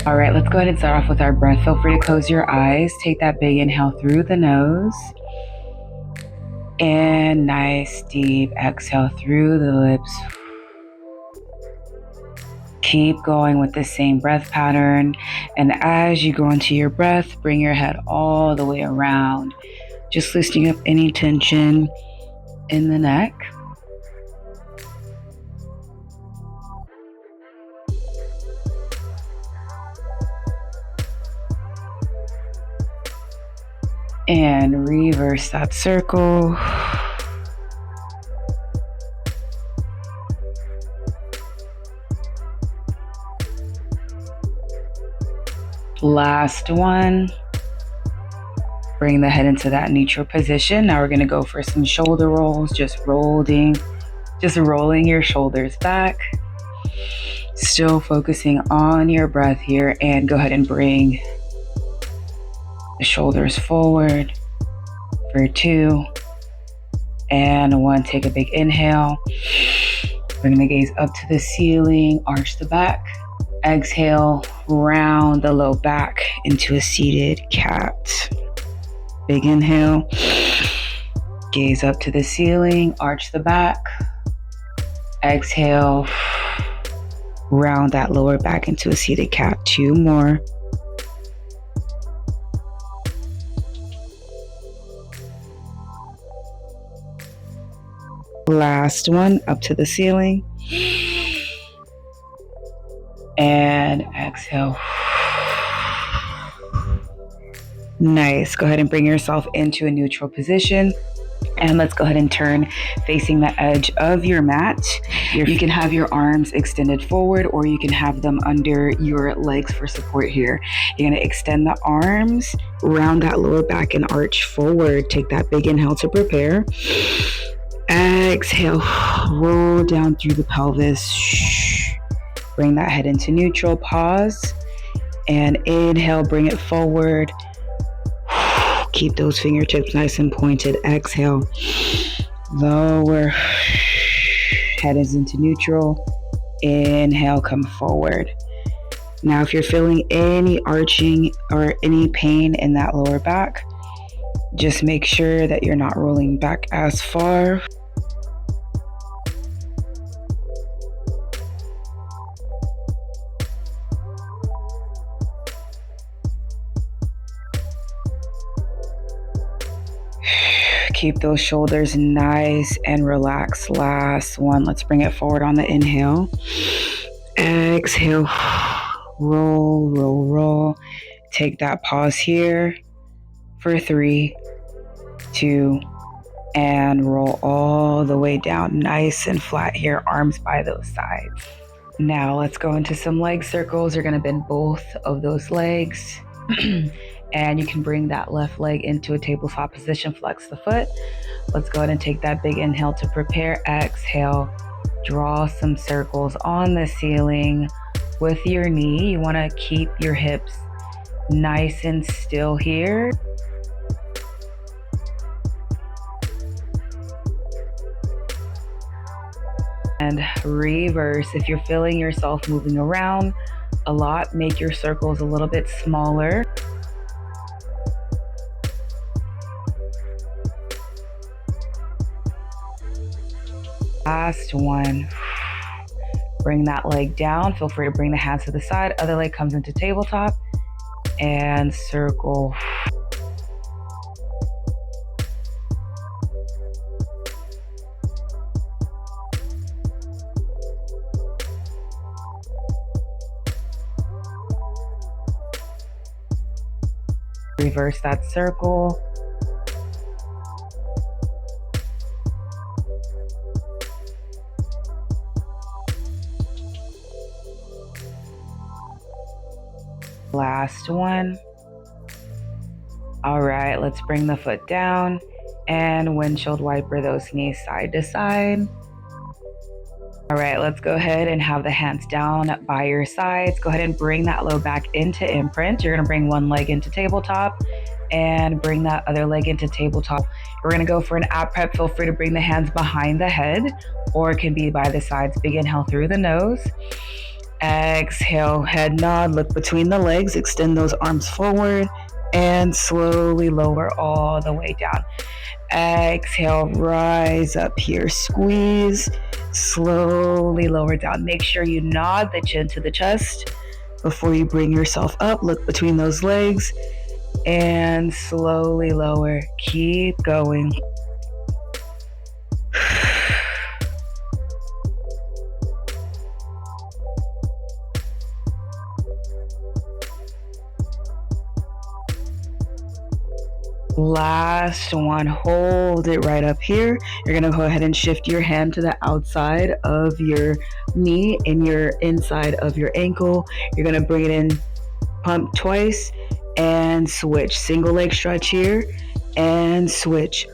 All right, let's go ahead and start off with our breath. Feel free to close your eyes. Take that big inhale through the nose. And nice deep exhale through the lips. Keep going with the same breath pattern. And as you go into your breath, bring your head all the way around, just loosening up any tension in the neck. And reverse that circle. Last one. Bring the head into that neutral position. Now we're going to go for some shoulder rolls, just rolling your shoulders back. Still focusing on your breath here, and go ahead and bring the shoulders forward for 2 and 1. Take a big inhale. Bring the gaze up to the ceiling, arch the back. Exhale, round the low back into a seated cat. Big inhale. Gaze up to the ceiling, arch the back. Exhale, round that lower back into a seated cat. 2 more. Last one, up to the ceiling. And exhale. Nice. Go ahead and bring yourself into a neutral position. And let's go ahead and turn facing the edge of your mat. You can have your arms extended forward, or you can have them under your legs for support here. You're going to extend the arms, round that lower back and arch forward. Take that big inhale to prepare. Exhale, roll down through the pelvis. Bring that head into neutral, pause, and inhale, bring it forward. Keep those fingertips nice and pointed. Exhale, lower, head is into neutral. Inhale, come forward. Now, if you're feeling any arching or any pain in that lower back, just make sure that you're not rolling back as far. Keep those shoulders nice and relaxed. Last one. Let's bring it forward on the inhale. Exhale. Roll, roll, roll. Take that pause here for 3, 2, and roll all the way down. Nice and flat here. Arms by those sides. Now let's go into some leg circles. You're going to bend both of those legs. And you can bring that left leg into a tabletop position, flex the foot. Let's go ahead and take that big inhale to prepare. Exhale, draw some circles on the ceiling with your knee. You want to keep your hips nice and still here. And reverse. If you're feeling yourself moving around a lot, make your circles a little bit smaller. Last one. Bring that leg down. Feel free to bring the hands to the side. Other leg comes into tabletop and circle. Reverse that circle. Last one. All right, let's bring the foot down and windshield wiper those knees side to side. All right, let's go ahead and have the hands down by your sides. Go ahead and bring that low back into imprint. You're gonna bring one leg into tabletop and bring that other leg into tabletop. We're gonna go for an ab prep. Feel free to bring the hands behind the head, or it can be by the sides. Big inhale through the nose. Exhale, head nod, look between the legs, extend those arms forward, and slowly lower all the way down. Exhale, rise up here, squeeze, slowly lower down. Make sure you nod the chin to the chest before you bring yourself up. Look between those legs and slowly lower. Keep going. Last one, hold it right up here. You're gonna go ahead and shift your hand to the outside of your knee and your inside of your ankle. You're gonna bring it in, pump twice, and switch. Single leg stretch here, and switch,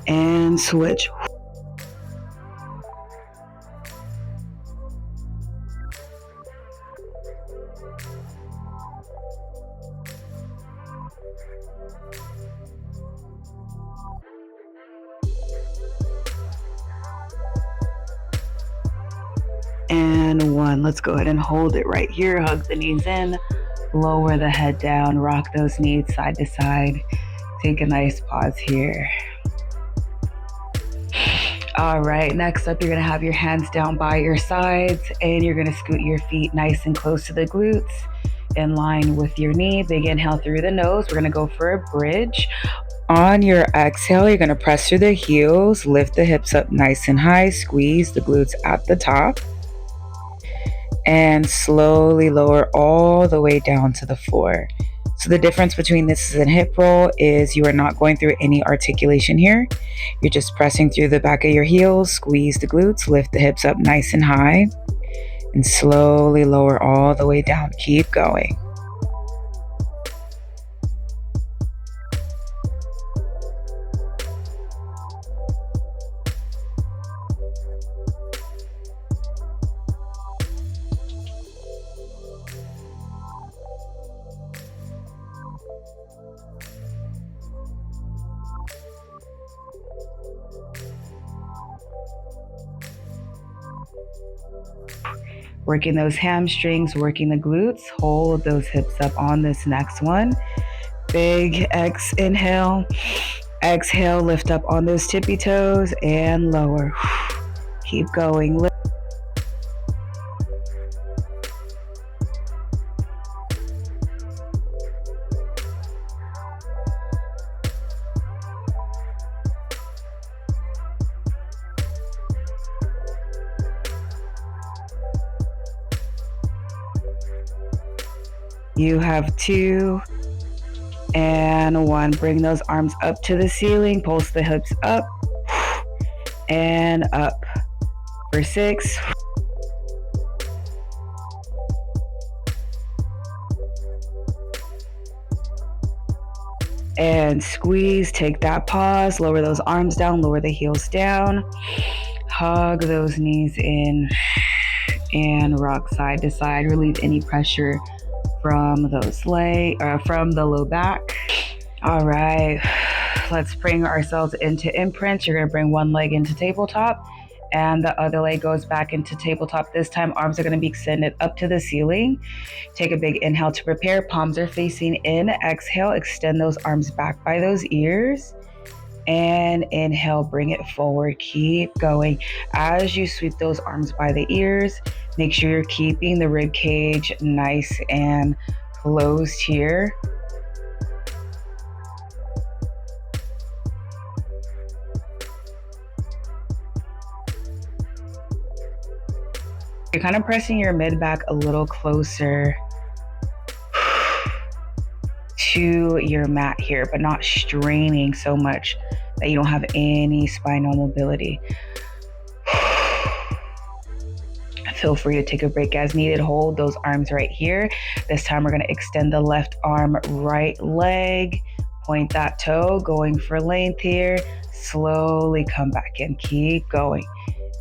and switch. And one. Let's go ahead and hold it right here. Hug the knees in, lower the head down, rock those knees side to side. Take a nice pause here. All right, next up, you're gonna have your hands down by your sides and you're gonna scoot your feet nice and close to the glutes in line with your knee. Big inhale through the nose. We're gonna go for a bridge. On your exhale, you're gonna press through the heels, lift the hips up nice and high, squeeze the glutes at the top, and slowly lower all the way down to the floor. So the difference between this and hip roll is you are not going through any articulation here. You're just pressing through the back of your heels, squeeze the glutes, lift the hips up nice and high, and slowly lower all the way down. Keep going. Working those hamstrings, working the glutes. Hold those hips up on this next one. Big inhale. Exhale, lift up on those tippy toes and lower. Keep going. You have 2 and 1. Bring those arms up to the ceiling. Pulse the hips up and up for 6. And squeeze. Take that pause. Lower those arms down. Lower the heels down. Hug those knees in and rock side to side. Relieve any pressure from those from the low back. All right, let's bring ourselves into imprints. You're gonna bring one leg into tabletop and the other leg goes back into tabletop. This time, arms are gonna be extended up to the ceiling. Take a big inhale to prepare. Palms are facing in. Exhale, extend those arms back by those ears. And inhale, bring it forward. Keep going. As you sweep those arms by the ears, make sure you're keeping the rib cage nice and closed here. You're kind of pressing your mid back a little closer to your mat here, but not straining so much that you don't have any spinal mobility. Feel free to take a break as needed. Hold those arms right here. This time we're going to extend the left arm, right leg, point that toe, going for length here. Slowly come back in. Keep going.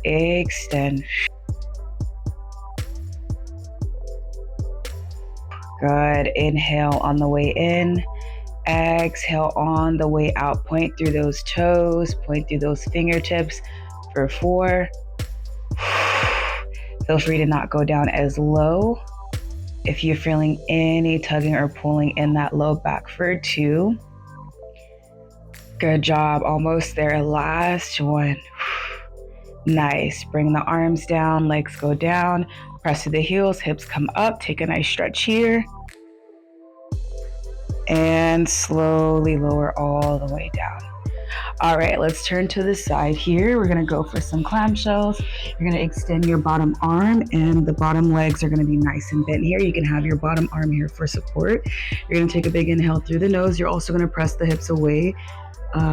Extend. Good. Inhale on the way in. Exhale on the way out. Point through those toes. Point through those fingertips for 4, Feel free to not go down as low. If you're feeling any tugging or pulling in that low back for 2. Good job. Almost there. Last one. Nice. Bring the arms down, legs go down, press to the heels, hips come up. Take a nice stretch here. And slowly lower all the way down. All right, let's turn to the side here. We're gonna go for some clamshells. You're gonna extend your bottom arm and the bottom legs are gonna be nice and bent here. You can have your bottom arm here for support. You're gonna take a big inhale through the nose. You're also gonna press the hips away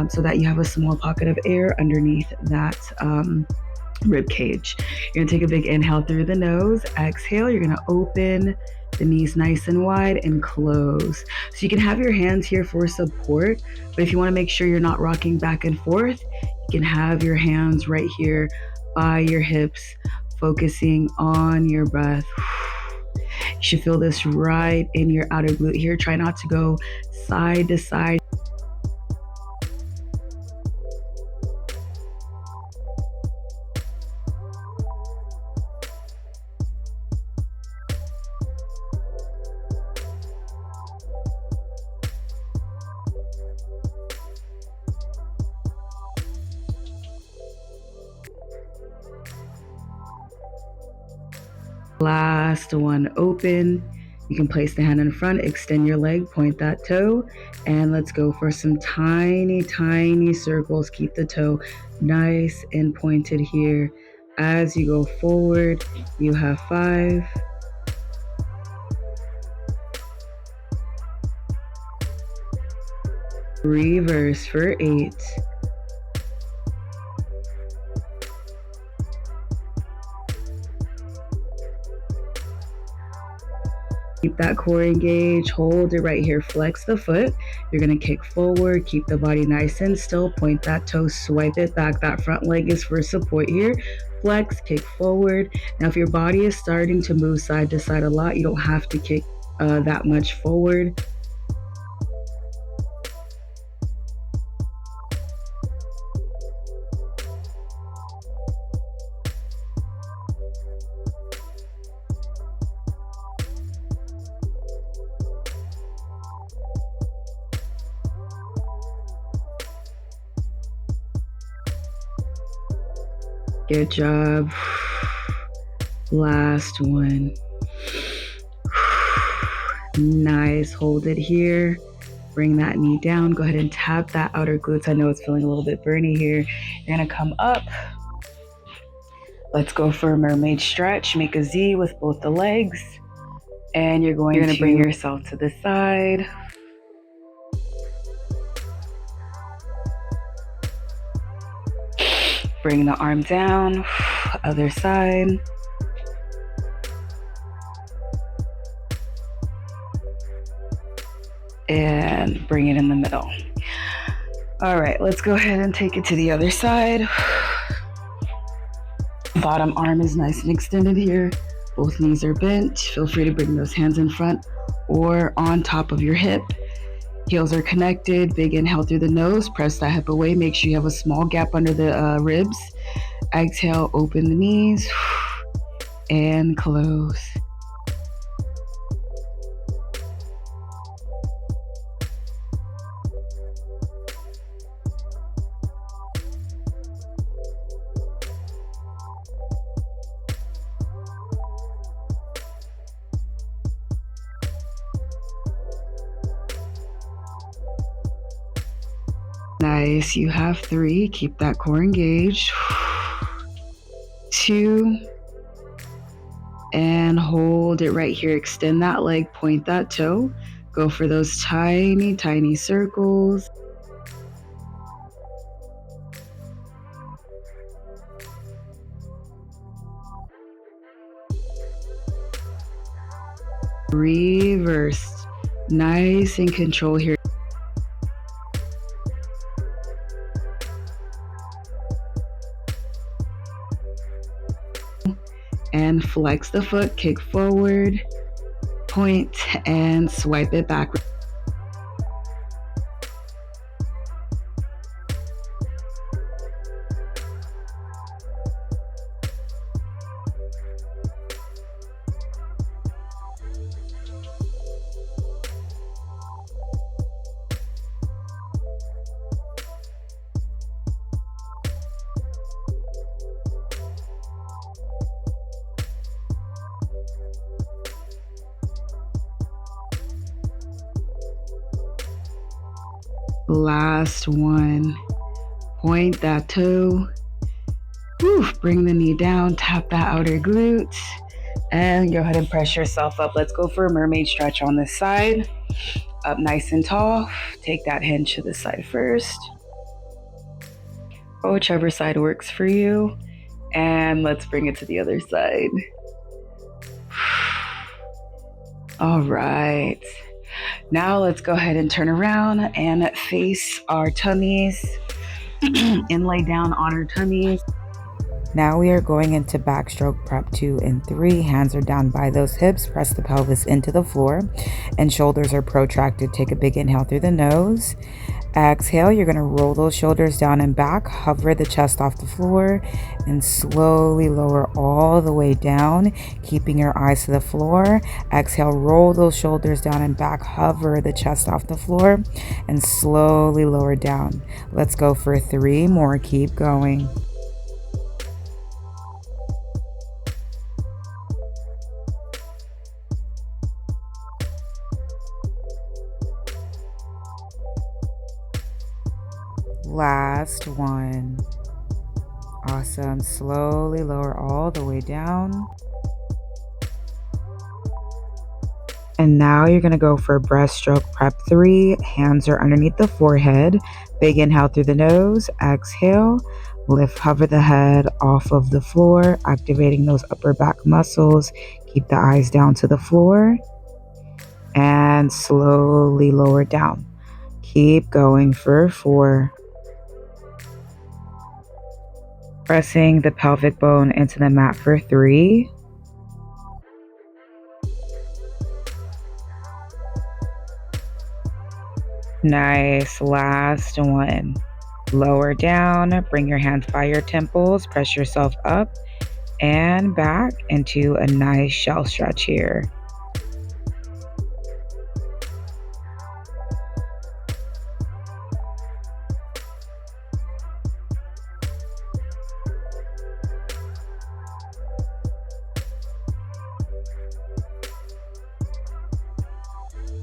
so that you have a small pocket of air underneath that rib cage. You're gonna take a big inhale through the nose. Exhale, you're gonna open the knees nice and wide and close. So you can have your hands here for support, but if you wanna make sure you're not rocking back and forth, you can have your hands right here by your hips, focusing on your breath. You should feel this right in your outer glute here. Try not to go side to side. Last one, open. You can place the hand in front, extend your leg, point that toe, and let's go for some tiny, tiny circles. Keep the toe nice and pointed here. As you go forward, you have 5, reverse for 8, keep that core engaged, hold it right here, flex the foot. You're gonna kick forward, keep the body nice and still, point that toe, swipe it back. That front leg is for support here. Flex, kick forward. Now if your body is starting to move side to side a lot, you don't have to kick that much forward. Good job. Last one. Nice. Hold it here. Bring that knee down. Go ahead and tap that outer glutes. I know it's feeling a little bit burny here. You're going to come up. Let's go for a mermaid stretch. Make a Z with both the legs. And you're going to bring yourself to the side. Bring the arm down, other side. And bring it in the middle. All right, let's go ahead and take it to the other side. Bottom arm is nice and extended here. Both knees are bent. Feel free to bring those hands in front or on top of your hip. Heels are connected. Big inhale through the nose. Press that hip away. Make sure you have a small gap under the ribs. Exhale, open the knees and close. Nice. You have 3. Keep that core engaged. 2. And hold it right here. Extend that leg, point that toe. Go for those tiny, tiny circles. Reverse. Nice and control here. And flex the foot, kick forward, point, and swipe it back. Last one. Point that toe. Whew. Bring the knee down, tap that outer glute, and go ahead and press yourself up. Let's go for a mermaid stretch on this side. Up nice and tall. Take that hinge to the side first. Or whichever side works for you. And let's bring it to the other side. All right. Now let's go ahead and turn around and face our tummies and lay down on our tummies. Now we are going into backstroke prep 2 and 3. Hands are down by those hips. Press the pelvis into the floor and shoulders are protracted. Take a big inhale through the nose. Exhale, you're going to roll those shoulders down and back. Hover the chest off the floor and slowly lower all the way down, keeping your eyes to the floor. Exhale, roll those shoulders down and back. Hover the chest off the floor and slowly lower down. Let's go for 3 more. Keep going. Last one. Awesome. Slowly lower all the way down. And now you're going to go for breaststroke prep 3. Hands are underneath the forehead. Big inhale through the nose. Exhale. Lift, hover the head off of the floor, activating those upper back muscles. Keep the eyes down to the floor. And slowly lower down. Keep going for 4. Pressing the pelvic bone into the mat for 3. Nice. Last one. Lower down. Bring your hands by your temples. Press yourself up and back into a nice shell stretch here.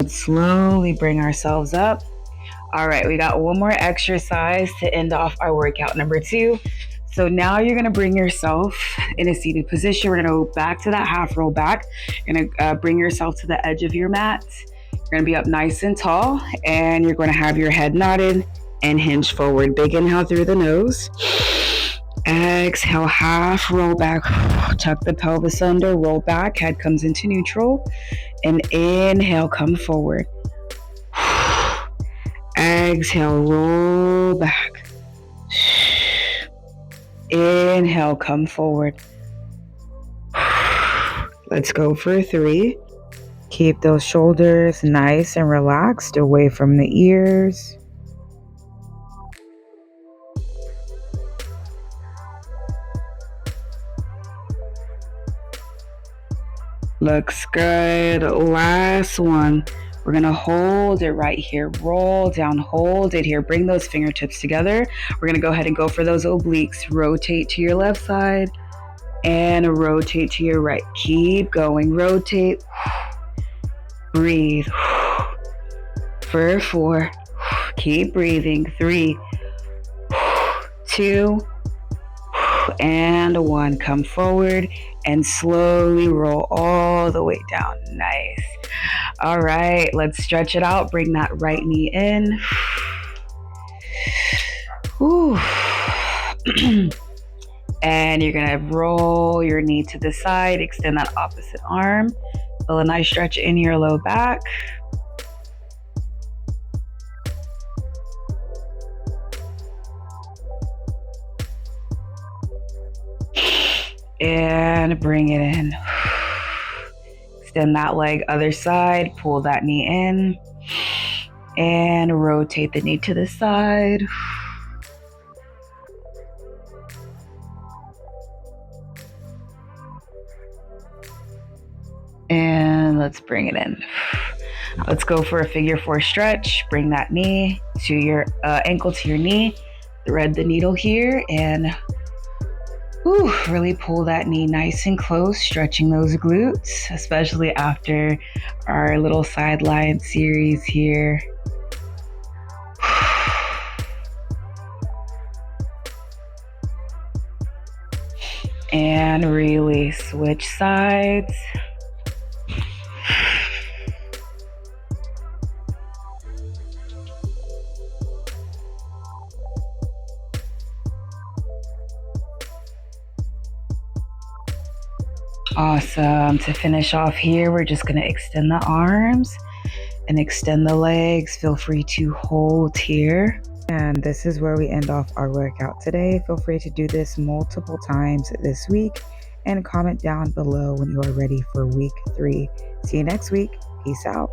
Slowly bring ourselves up. All right, we got one more exercise to end off our workout number 2. So now you're gonna bring yourself in a seated position. We're gonna go back to that half roll back. You're gonna bring yourself to the edge of your mat. You're gonna be up nice and tall, and you're gonna have your head nodded and hinge forward. Big inhale through the nose. Exhale, half roll back. Tuck the pelvis under, roll back, head comes into neutral. And inhale, come forward. Exhale, roll back. Inhale, come forward. Let's go for 3. Keep those shoulders nice and relaxed, away from the ears. Looks good. Last one. We're going to hold it right here. Roll down, hold it here. Bring those fingertips together. We're going to go ahead and go for those obliques. Rotate to your left side and rotate to your right. Keep going. Rotate. Breathe. For 4. Keep breathing. 3, 2, and 1. Come forward and slowly roll all the way down. Nice. All right, let's stretch it out. Bring that right knee in. And you're gonna roll your knee to the side, extend that opposite arm. Feel a nice stretch in your low back. And bring it in. Extend that leg other side, pull that knee in, and rotate the knee to the side. And let's bring it in. Let's go for a figure 4 stretch. Bring that knee to your ankle to your knee. Thread the needle here and really pull that knee nice and close, stretching those glutes, especially after our little sideline series here. And release. Switch sides. Awesome. To finish off here, we're just going to extend the arms and extend the legs. Feel free to hold here. And this is where we end off our workout today. Feel free to do this multiple times this week and comment down below when you are ready for week 3. See you next week. Peace out.